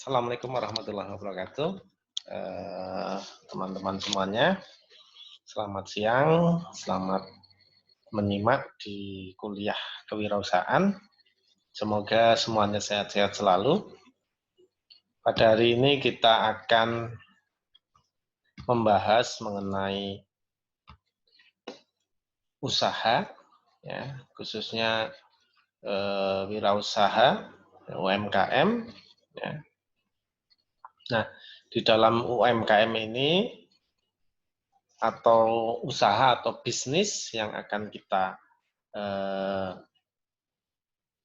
Assalamualaikum warahmatullahi wabarakatuh. Teman-teman semuanya, selamat siang, selamat menyimak di kuliah kewirausahaan. Semoga semuanya sehat-sehat selalu. Pada hari ini kita akan membahas mengenai usaha, ya, khususnya wirausaha, UMKM. Ya. Nah, di dalam UMKM ini atau usaha atau bisnis yang akan kita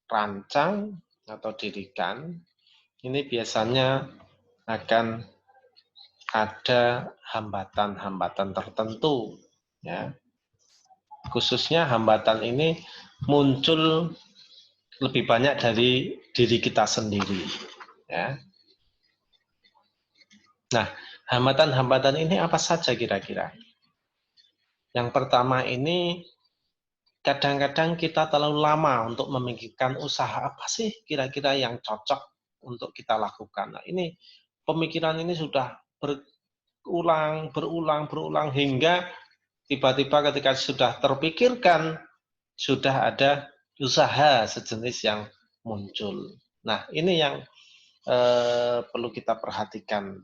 rancang atau dirikan, ini biasanya akan ada hambatan-hambatan tertentu, ya. Khususnya hambatan ini muncul lebih banyak dari diri kita sendiri, ya. Nah, hambatan-hambatan ini apa saja kira-kira? Yang pertama ini, kadang-kadang kita terlalu lama untuk memikirkan usaha apa sih kira-kira yang cocok untuk kita lakukan. Nah, ini pemikiran ini sudah berulang hingga tiba-tiba ketika sudah terpikirkan, sudah ada usaha sejenis yang muncul. Nah, ini yang perlu kita perhatikan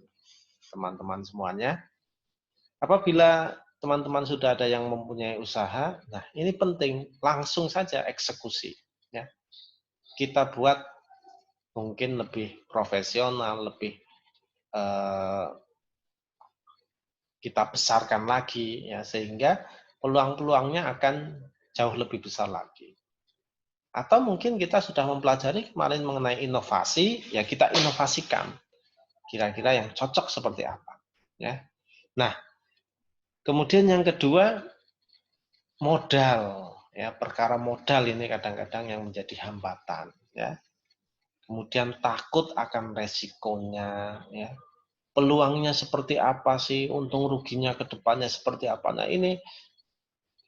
teman-teman semuanya. Apabila teman-teman sudah ada yang mempunyai usaha, nah ini penting, langsung saja eksekusi. Ya. Kita buat mungkin lebih profesional, lebih kita besarkan lagi, ya, sehingga peluang-peluangnya akan jauh lebih besar lagi. Atau mungkin kita sudah mempelajari kemarin mengenai inovasi, ya kita inovasikan. Kira-kira yang cocok seperti apa. Ya. Nah, kemudian yang kedua, modal, ya, perkara modal ini kadang-kadang yang menjadi hambatan, ya. Kemudian takut akan resikonya, ya. Peluangnya seperti apa sih, untung ruginya ke depannya seperti apa. Nah, ini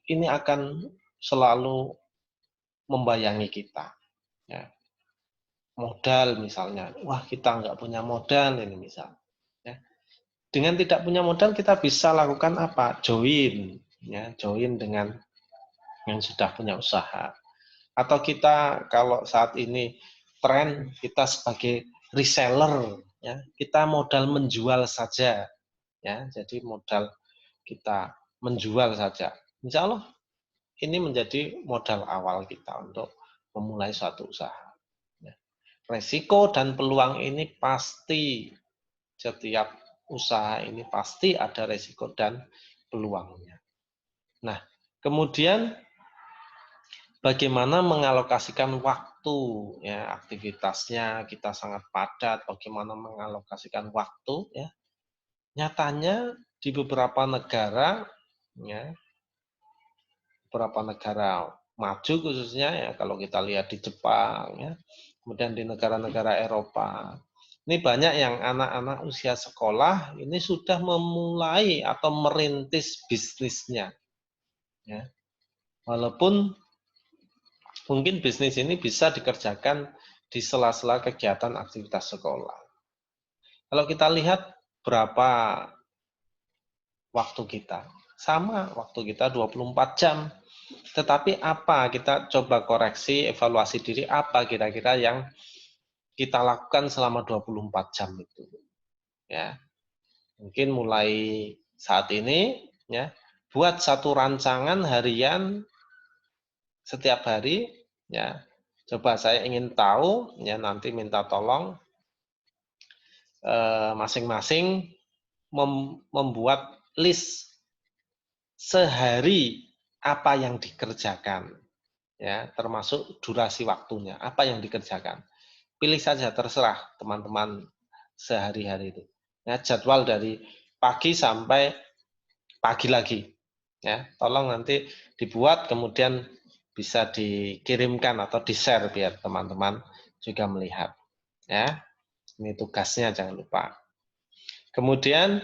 akan selalu membayangi kita, ya. Modal misalnya, wah kita nggak punya modal ini misal, ya. Dengan tidak punya modal kita bisa lakukan apa? Join, ya, join dengan yang sudah punya usaha. Atau kita kalau saat ini tren kita sebagai reseller, ya, kita modal menjual saja, ya, jadi modal kita menjual saja. Insya Allah ini menjadi modal awal kita untuk memulai suatu usaha. Ya. Resiko dan peluang ini pasti, setiap usaha ini pasti ada resiko dan peluangnya. Nah, kemudian bagaimana mengalokasikan waktu, ya, aktivitasnya kita sangat padat, bagaimana mengalokasikan waktu, ya. Nyatanya di beberapa negara, ya, beberapa negara maju khususnya, ya, kalau kita lihat di Jepang, ya, kemudian di negara-negara Eropa, ini banyak yang anak-anak usia sekolah ini sudah memulai atau merintis bisnisnya, ya. Walaupun mungkin bisnis ini bisa dikerjakan di sela-sela kegiatan aktivitas sekolah. Kalau kita lihat berapa waktu kita, sama waktu kita 24 jam. Tetapi apa, kita coba koreksi, evaluasi diri, apa kira-kira yang kita lakukan selama 24 jam itu. Ya. Mungkin mulai saat ini, ya, buat satu rancangan harian setiap hari, ya. Coba saya ingin tahu, ya, nanti minta tolong masing-masing membuat list sehari apa yang dikerjakan, ya, termasuk durasi waktunya, apa yang dikerjakan. Pilih saja, terserah teman-teman sehari-hari itu. Ya, jadwal dari pagi sampai pagi lagi. Ya, tolong nanti dibuat kemudian bisa dikirimkan atau di-share biar teman-teman juga melihat. Ya, ini tugasnya jangan lupa. Kemudian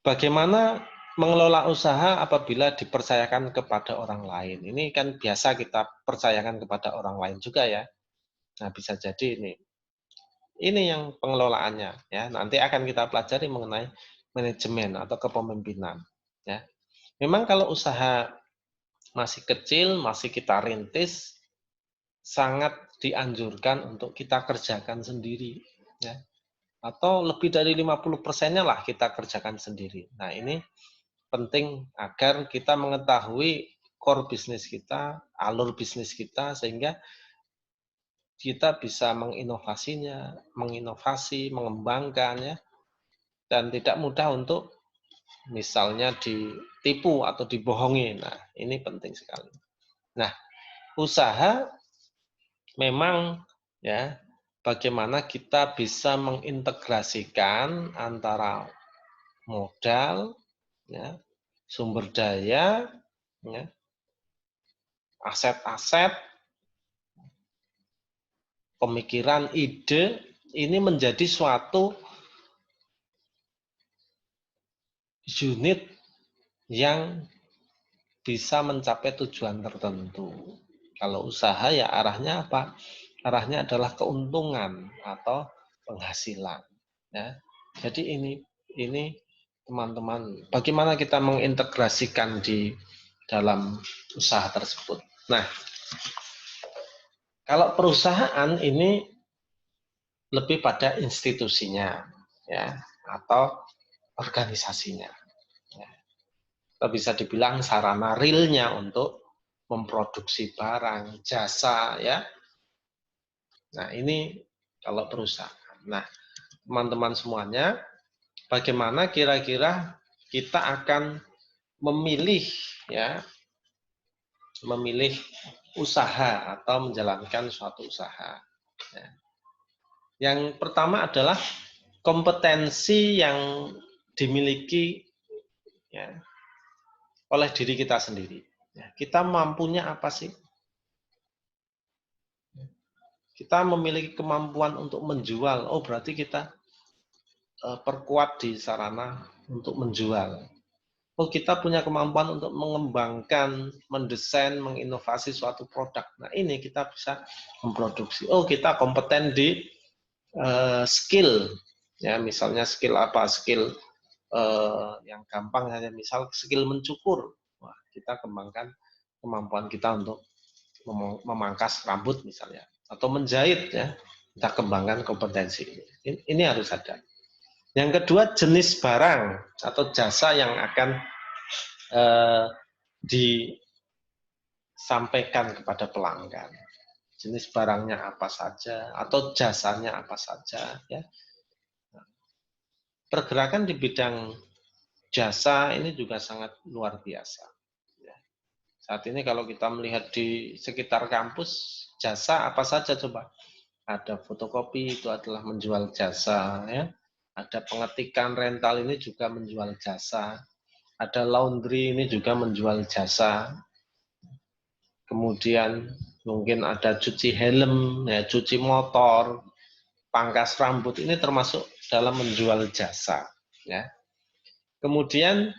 bagaimana mengelola usaha apabila dipercayakan kepada orang lain. Ini kan biasa kita percayakan kepada orang lain juga, ya. Nah, bisa jadi ini Ini yang pengelolaannya ya. Nanti akan kita pelajari mengenai manajemen atau kepemimpinan ya. Memang kalau usaha masih kecil, masih kita rintis, sangat dianjurkan untuk kita kerjakan sendiri ya. Atau lebih dari 50%-nya lah kita kerjakan sendiri. Nah, ini penting agar kita mengetahui core bisnis kita, alur bisnis kita, sehingga kita bisa menginovasi, mengembangkan ya, dan tidak mudah untuk misalnya ditipu atau dibohongi. Nah, ini penting sekali. Nah, usaha memang ya bagaimana kita bisa mengintegrasikan antara modal, ya, sumber daya, ya, aset-aset, pemikiran, ide, ini menjadi suatu unit yang bisa mencapai tujuan tertentu. Kalau usaha ya arahnya apa? Arahnya adalah keuntungan atau penghasilan. Ya. Jadi ini teman-teman, bagaimana kita mengintegrasikan di dalam usaha tersebut. Nah, kalau perusahaan ini lebih pada institusinya, ya, atau organisasinya. Ya. Kita bisa dibilang sarana realnya untuk memproduksi barang, jasa, ya. Nah, ini kalau perusahaan. Nah, teman-teman semuanya, bagaimana kira-kira kita akan memilih, ya, memilih usaha atau menjalankan suatu usaha. Ya. Yang pertama adalah kompetensi yang dimiliki ya, oleh diri kita sendiri. Ya, kita mampunya apa sih? Kita memiliki kemampuan untuk menjual. Oh, berarti kita perkuat di sarana untuk menjual. Oh, kita punya kemampuan untuk mengembangkan, mendesain, menginovasi suatu produk. Nah, ini kita bisa memproduksi. Oh, kita kompeten di skill. Ya, misalnya skill apa? Skill yang gampang saja, misal skill mencukur. Wah, kita kembangkan kemampuan kita untuk memangkas rambut misalnya, atau menjahit ya, kita kembangkan kompetensi ini harus ada. Yang kedua, jenis barang atau jasa yang akan disampaikan kepada pelanggan. Jenis barangnya apa saja atau jasanya apa saja ya. Pergerakan di bidang jasa ini juga sangat luar biasa. Saat ini kalau kita melihat di sekitar kampus, jasa apa saja coba? Ada fotokopi, itu adalah menjual jasa, ya. Ada pengetikan rental, ini juga menjual jasa. Ada laundry, ini juga menjual jasa. Kemudian mungkin ada cuci helm, ya, cuci motor, pangkas rambut, ini termasuk dalam menjual jasa. Ya. Kemudian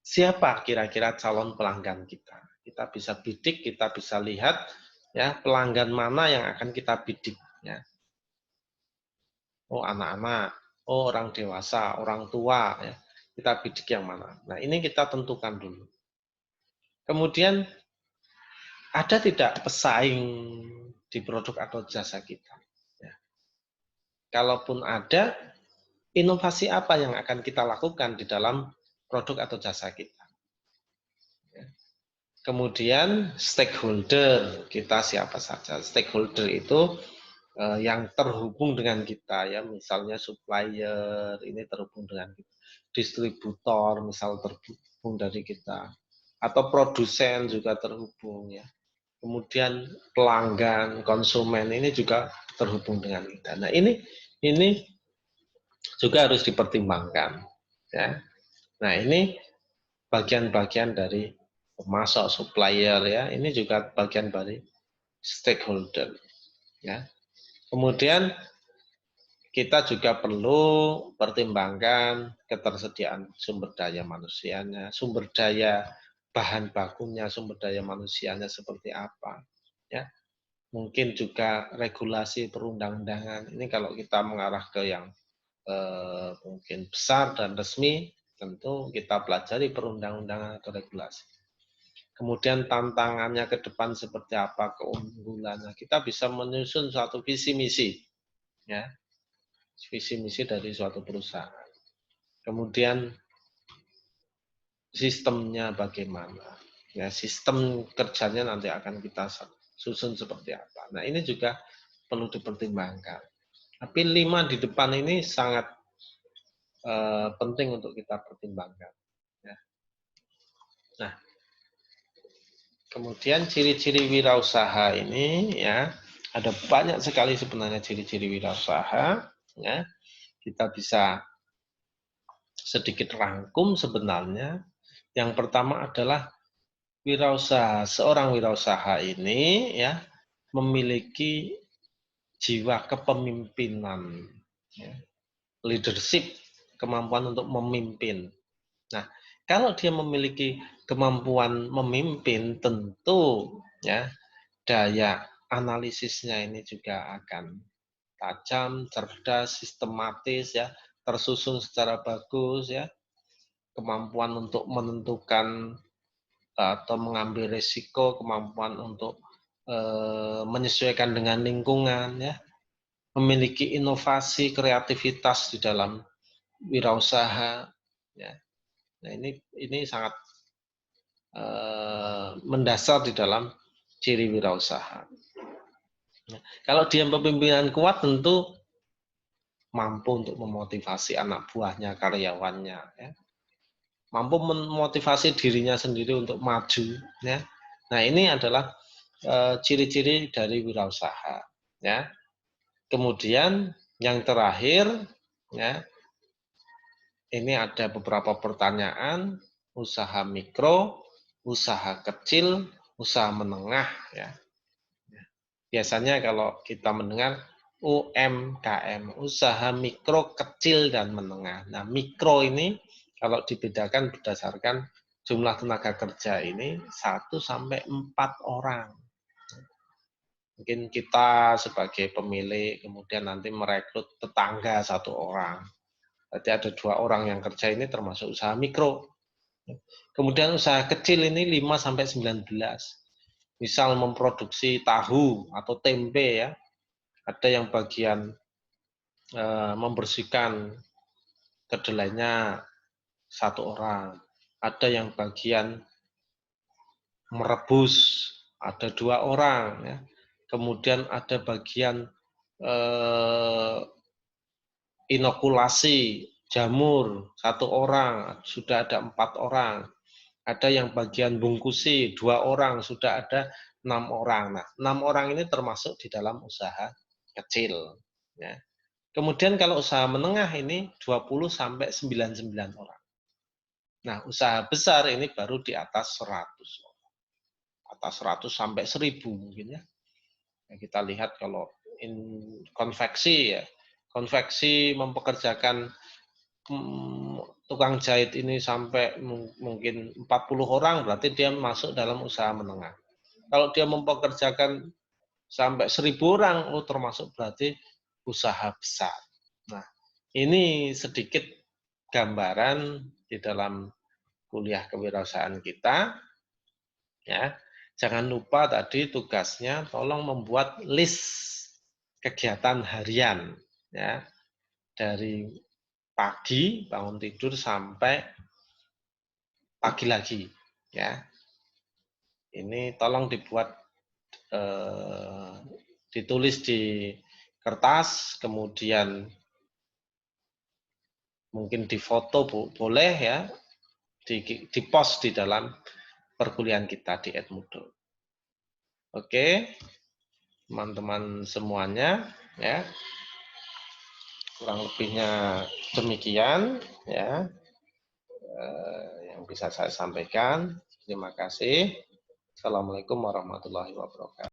siapa kira-kira calon pelanggan kita? Kita bisa bidik, kita bisa lihat ya pelanggan mana yang akan kita bidik. Ya. Oh, anak-anak, oh, orang dewasa, orang tua, ya. Kita bidik yang mana. Nah, ini kita tentukan dulu. Kemudian ada tidak pesaing di produk atau jasa kita? Ya. Kalaupun ada, inovasi apa yang akan kita lakukan di dalam produk atau jasa kita? Ya. Kemudian stakeholder kita siapa saja? Stakeholder itu yang terhubung dengan kita ya, misalnya supplier ini terhubung dengan kita, distributor misal terhubung dari kita, atau produsen juga terhubung ya. Kemudian pelanggan, konsumen ini juga terhubung dengan kita. Nah, ini juga harus dipertimbangkan ya. Nah, ini bagian-bagian dari pemasok, supplier ya, ini juga bagian dari stakeholder ya. Kemudian kita juga perlu pertimbangkan ketersediaan sumber daya manusianya, sumber daya bahan bakunya, sumber daya manusianya seperti apa. Ya. mungkin juga regulasi perundang-undangan. Ini kalau kita mengarah ke yang mungkin besar dan resmi, tentu kita pelajari perundang-undangan atau regulasi. Kemudian tantangannya ke depan seperti apa, keunggulannya. Kita bisa menyusun suatu visi misi, ya, visi misi dari suatu perusahaan. Kemudian sistemnya bagaimana, ya, sistem kerjanya nanti akan kita susun seperti apa. Nah, ini juga perlu dipertimbangkan. Tapi 5 di depan ini sangat penting untuk kita pertimbangkan. Ya. Nah, kemudian ciri-ciri wirausaha ini, ya, ada banyak sekali sebenarnya ciri-ciri wirausaha. Ya, kita bisa sedikit rangkum sebenarnya. Yang pertama adalah wirausaha. Seorang wirausaha ini, ya, memiliki jiwa kepemimpinan, ya, leadership, kemampuan untuk memimpin. Nah, kalau dia memiliki kemampuan memimpin, tentu, ya, daya analisisnya ini juga akan tajam, cerdas, sistematis, ya, tersusun secara bagus, ya, kemampuan untuk menentukan atau mengambil risiko, kemampuan untuk menyesuaikan dengan lingkungan, ya, memiliki inovasi, kreativitas di dalam wirausaha, ya. Nah, ini sangat mendasar di dalam ciri wirausaha. Nah, kalau dia pemimpinan kuat, tentu mampu untuk memotivasi anak buahnya, karyawannya, ya. Mampu memotivasi dirinya sendiri untuk maju, ya. Nah, ini adalah ciri-ciri dari wirausaha, ya. Kemudian yang terakhir, ya, ini ada beberapa pertanyaan, usaha mikro, usaha kecil, usaha menengah, ya. Biasanya kalau kita mendengar UMKM, usaha mikro, kecil, dan menengah. Nah, mikro ini kalau dibedakan berdasarkan jumlah tenaga kerja ini 1 sampai 4 orang. Mungkin kita sebagai pemilik kemudian nanti merekrut tetangga 1 orang. Berarti ada 2 orang yang kerja, ini termasuk usaha mikro. Kemudian usaha kecil ini 5 sampai 19. Misal memproduksi tahu atau tempe, ya. Ada yang bagian membersihkan kedelainya 1 orang. Ada yang bagian merebus, ada 2 orang, ya. Kemudian ada bagian inokulasi jamur 1 orang, sudah ada 4 orang. Ada yang bagian bungkusi 2 orang, sudah ada 6 orang. Nah, 6 orang ini termasuk di dalam usaha kecil, ya. Kemudian kalau usaha menengah ini 20 sampai 99 orang. Nah, usaha besar ini baru di atas 100 orang. Atas 100 sampai 1000 mungkin, ya. Nah, kita lihat kalau konveksi, ya. Konveksi mempekerjakan tukang jahit ini sampai mungkin 40 orang, berarti dia masuk dalam usaha menengah. Kalau dia mempekerjakan sampai 1000 orang, termasuk berarti usaha besar. Nah, ini sedikit gambaran di dalam kuliah kewirausahaan kita, ya. Jangan lupa tadi tugasnya tolong membuat list kegiatan harian, ya, dari pagi bangun tidur sampai pagi lagi, ya. Ini tolong dibuat, ditulis di kertas, kemudian mungkin difoto boleh, ya, di post di dalam perkuliahan kita di Edmodo. Oke, teman-teman semuanya, ya. Kurang lebihnya demikian, ya, yang bisa saya sampaikan. Terima kasih. Assalamualaikum warahmatullahi wabarakatuh.